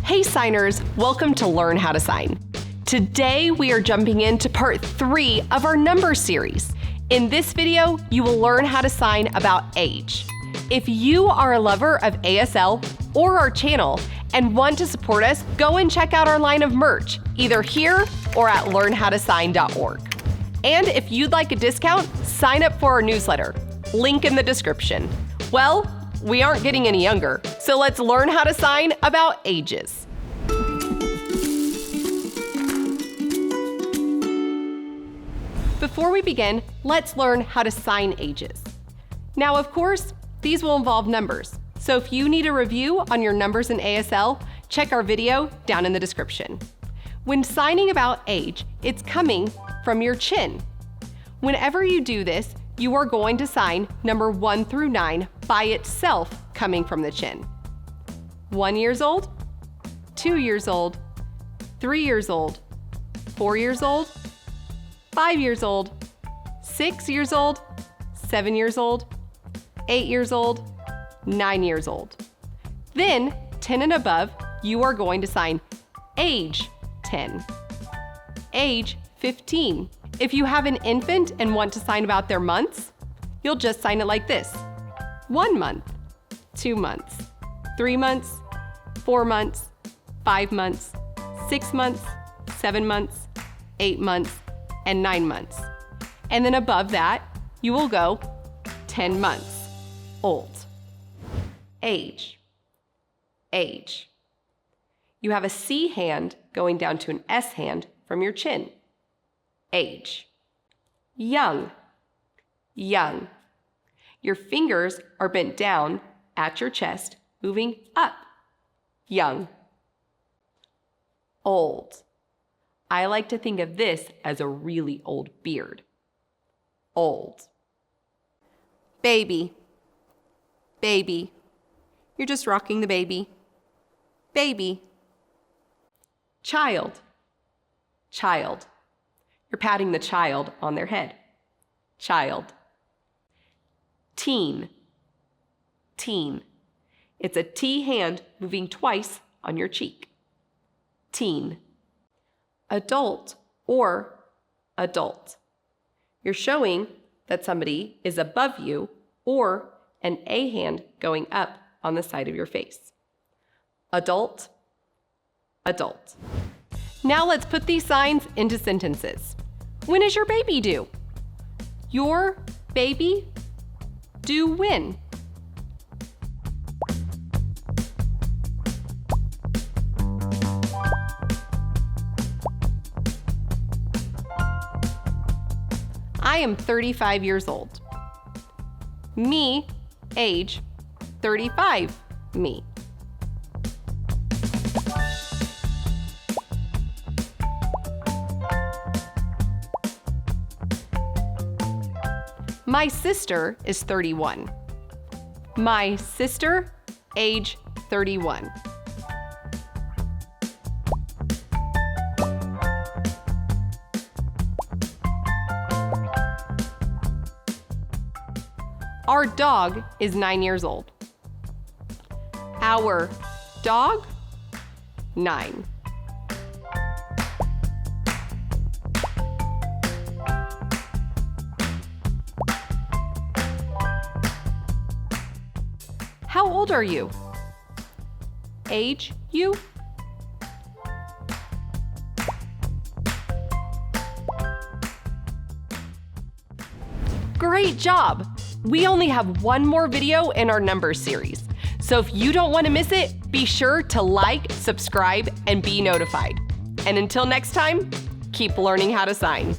Hey signers, welcome to Learn How to Sign. Today we are jumping into part 3 of our number series. In this video, you will learn how to sign about age. If you are a lover of ASL or our channel and want to support us, go and check out our line of merch, either here or at learnhowtosign.org. And if you'd like a discount, sign up for our newsletter. Link in the description. Well, we aren't getting any younger, so let's learn how to sign about ages. Before we begin, let's learn how to sign ages. Now, of course, these will involve numbers, so if you need a review on your numbers in ASL, check our video down in the description. When signing about age, it's coming from your chin. Whenever you do this, you are going to sign number 1 through 9 by itself coming from the chin. 1 year old, 2 years old, 3 years old, 4 years old, 5 years old, 6 years old, 7 years old, 8 years old, 9 years old. Then, 10 and above, you are going to sign age 10, age 15. If you have an infant and want to sign about their months, you'll just sign it like this: 1 month, 2 months, 3 months, 4 months, 5 months, 6 months, 7 months, 8 months, and 9 months. And then above that, you will go 10 months, old, age, age. You have a C hand going down to an S hand from your chin. Age. Young, young. Your fingers are bent down at your chest, moving up. Young. Old. I like to think of this as a really old beard. Old. Baby. Baby. You're just rocking the baby. Baby. Child. Child. You're patting the child on their head. Child. Teen. Teen. It's a T hand moving twice on your cheek. Teen. Adult or adult. You're showing that somebody is above you or an A hand going up on the side of your face. Adult, adult. Now let's put these signs into sentences. When is your baby due? Your baby due when? I am 35 years old. Me, age, 35, me. My sister is 31. My sister, age 31. Our dog is 9 years old. Our dog, 9. How old are you? Age you? Great job! We only have one more video in our numbers series. So if you don't want to miss it, be sure to like, subscribe, and be notified. And until next time, keep learning how to sign.